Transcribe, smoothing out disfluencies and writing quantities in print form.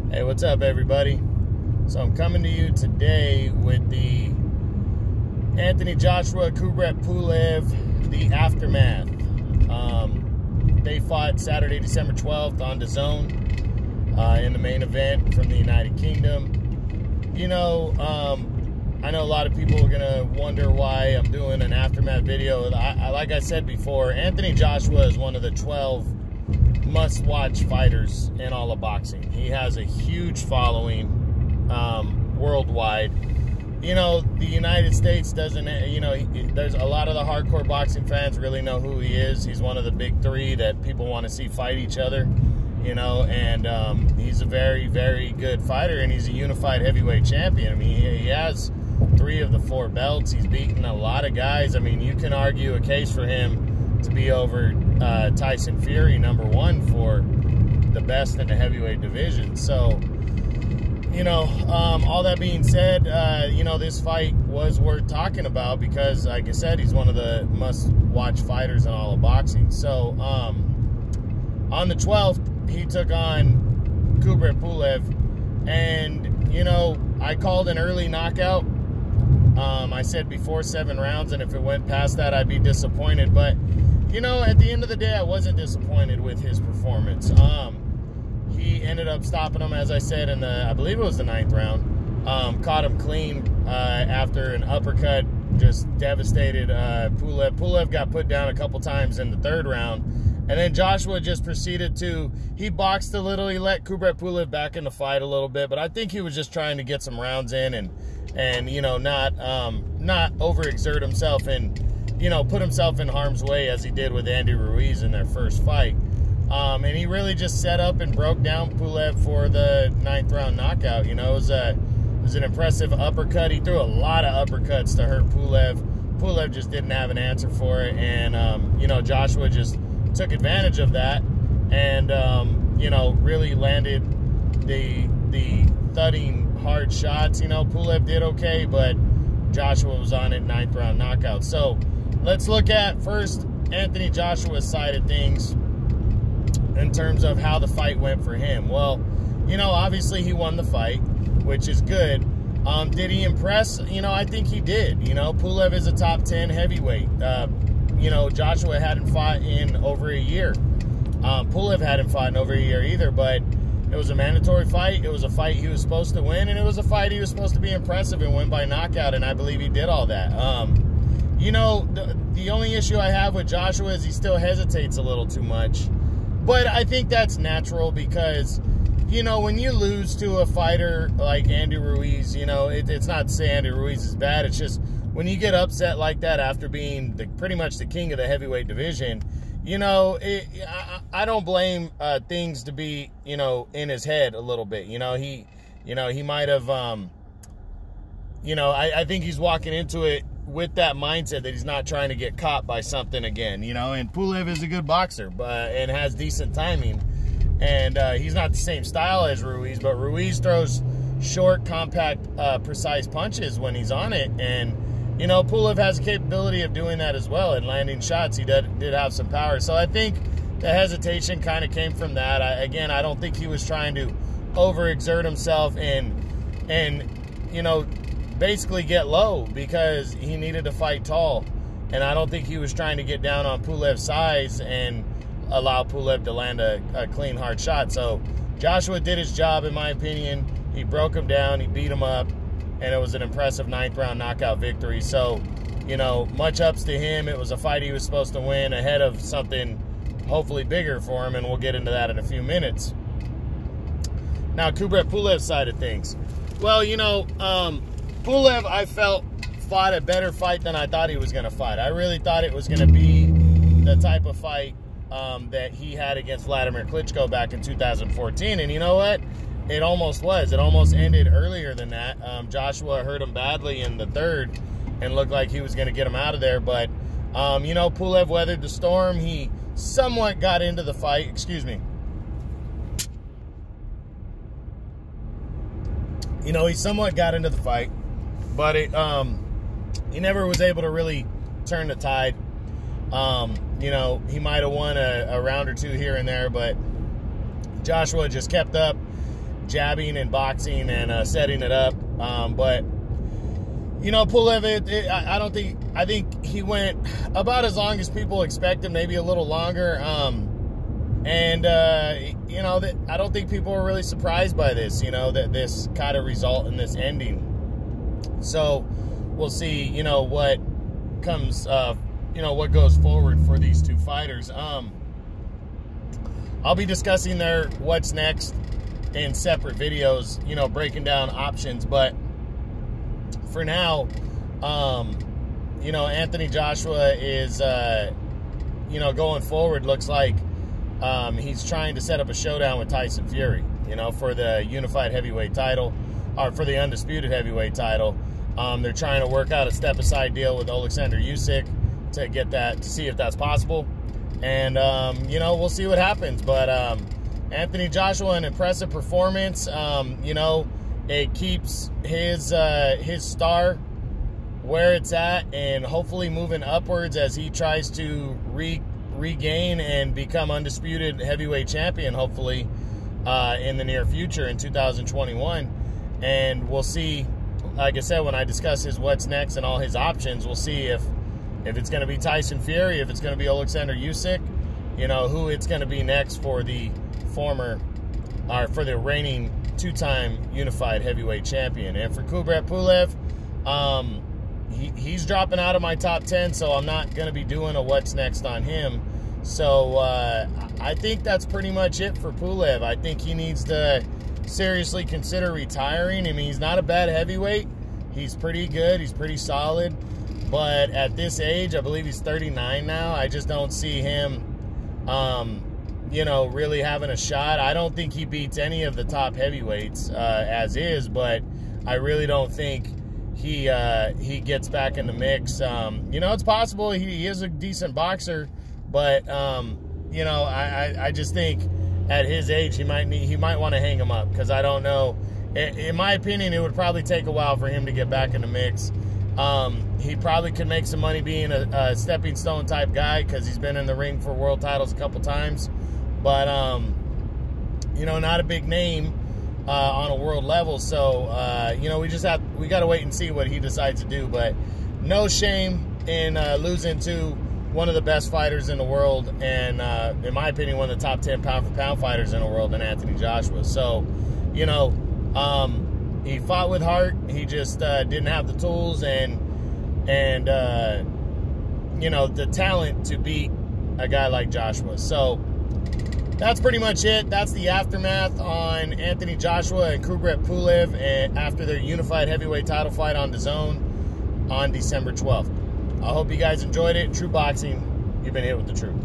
Hey, what's up, everybody? So I'm coming to you today with the Anthony Joshua, Kubrat Pulev, the aftermath. They fought Saturday, December 12th on DAZN in the main event from the United Kingdom. You know, I know a lot of people are gonna wonder why I'm doing an aftermath video. Like I said before, Anthony Joshua is one of the 12 must-watch fighters in all of boxing. He has a huge following worldwide. You know, the United States doesn't, you know, there's a lot of the hardcore boxing fans really know who he is. He's one of the big three that people want to see fight each other, you know, and he's a very, very good fighter, and he's a unified heavyweight champion. I mean, he has 3 of the 4 belts. He's beaten a lot of guys. I mean, you can argue a case for him to be over Tyson Fury, #1 for the best in the heavyweight division. So, you know, all that being said, you know, this fight was worth talking about because, like I said, he's one of the must-watch fighters in all of boxing. So, on the 12th, he took on Kubrat Pulev, and, you know, I called an early knockout. I said before 7 rounds, and if it went past that, I'd be disappointed. But, you know, at the end of the day, I wasn't disappointed with his performance. He ended up stopping him, as I said, in the, I believe it was the 9th round. Caught him clean after an uppercut, just devastated Pulev. Pulev got put down a couple times in the 3rd round. And then Joshua just proceeded to, he boxed a little. He let Kubrat Pulev back in the fight a little bit. But I think he was just trying to get some rounds in and you know, not overexert himself and, you know, put himself in harm's way as he did with Andy Ruiz in their first fight. And he really just set up and broke down Pulev for the 9th round knockout. You know, it was an impressive uppercut. He threw a lot of uppercuts to hurt Pulev. Pulev just didn't have an answer for it. And, you know, Joshua just took advantage of that and, you know, really landed the thudding hard shots. You know, Pulev did okay, but Joshua was on it, 9th round knockout. So let's look at first Anthony Joshua's side of things in terms of how the fight went for him. Well, you know, obviously he won the fight, which is good. Did he impress? You know, I think he did. You know, Pulev is a top 10 heavyweight. You know, Joshua hadn't fought in over a year. Pulev hadn't fought in over a year either, but it was a mandatory fight. It was a fight he was supposed to win, and it was a fight he was supposed to be impressive and win by knockout, and I believe he did all that. You know, the only issue I have with Joshua is he still hesitates a little too much. But I think that's natural because, you know, when you lose to a fighter like Andy Ruiz, you know, it's not to say Andy Ruiz is bad. It's just when you get upset like that after being pretty much the king of the heavyweight division, you know, I don't blame things to be, you know, in his head a little bit. You know, he might have, you know, I think he's walking into it with that mindset that he's not trying to get caught by something again, you know. And Pulev is a good boxer, and has decent timing, and he's not the same style as Ruiz, but Ruiz throws short, compact, precise punches when he's on it, and, you know, Pulev has the capability of doing that as well and landing shots. He did have some power, so I think the hesitation kind of came from that. Again, I don't think he was trying to overexert himself and you know, basically get low because he needed to fight tall. And I don't think he was trying to get down on Pulev's size and allow Pulev to land a clean, hard shot. So Joshua did his job, in my opinion. He broke him down, he beat him up, and it was an impressive 9th round knockout victory. So, you know, much ups to him. It was a fight he was supposed to win ahead of something hopefully bigger for him, and we'll get into that in a few minutes. Now, Kubrat Pulev's side of things. Well, you know, Pulev, I felt, fought a better fight than I thought he was going to fight. I really thought it was going to be the type of fight that he had against Vladimir Klitschko back in 2014. And you know what? It almost was. It almost ended earlier than that. Joshua hurt him badly in the 3rd and looked like he was going to get him out of there. But, you know, Pulev weathered the storm. He somewhat got into the fight. Excuse me. You know, he somewhat got into the fight, but he never was able to really turn the tide. You know, he might have won a round or 2 here and there, but Joshua just kept up. jabbing and boxing and setting it up. But, you know, Pulev, I think he went about as long as people expected, maybe a little longer. You know, I don't think people were really surprised by this, you know, that this kind of result in this ending. So we'll see, you know, what comes, you know, what goes forward for these two fighters. I'll be discussing their what's next in separate videos, you know, breaking down options. But for now, you know, Anthony Joshua is, you know, going forward, looks like he's trying to set up a showdown with Tyson Fury, you know, for the unified heavyweight title, or for the undisputed heavyweight title. They're trying to work out a step-aside deal with Alexander Usyk to get that, to see if that's possible. And, you know, we'll see what happens. But Anthony Joshua, an impressive performance. You know, it keeps his star where it's at, and hopefully moving upwards as he tries to regain and become undisputed heavyweight champion, hopefully, in the near future in 2021. And we'll see, like I said, when I discuss his what's next and all his options, we'll see if it's going to be Tyson Fury, if it's going to be Alexander Usyk, you know, who it's going to be next for the for the reigning two-time unified heavyweight champion. And for Kubrat Pulev, he's dropping out of my top 10, so I'm not going to be doing a what's next on him. So I think that's pretty much it for Pulev. I think he needs to seriously consider retiring. I mean, he's not a bad heavyweight. He's pretty good. He's pretty solid. But at this age, I believe he's 39 now, I just don't see him, you know, really having a shot. I don't think he beats any of the top heavyweights as is, but I really don't think he gets back in the mix. You know, it's possible. He is a decent boxer, but, you know, I just think at his age he might want to hang him up, because I don't know. In my opinion, it would probably take a while for him to get back in the mix. He probably could make some money being a stepping stone type guy, because he's been in the ring for world titles a couple times. But, you know, not a big name on a world level. So, you know, we got to wait and see what he decides to do. But no shame in losing to one of the best fighters in the world, and in my opinion, one of the top 10 pound-for-pound fighters in the world, in Anthony Joshua. So, you know, he fought with heart. He just didn't have the tools and you know, the talent to beat a guy like Joshua. So that's pretty much it. That's the aftermath on Anthony Joshua and Kubrat Pulev after their unified heavyweight title fight on DAZN on December 12th. I hope you guys enjoyed it. True Boxing, you've been hit with the truth.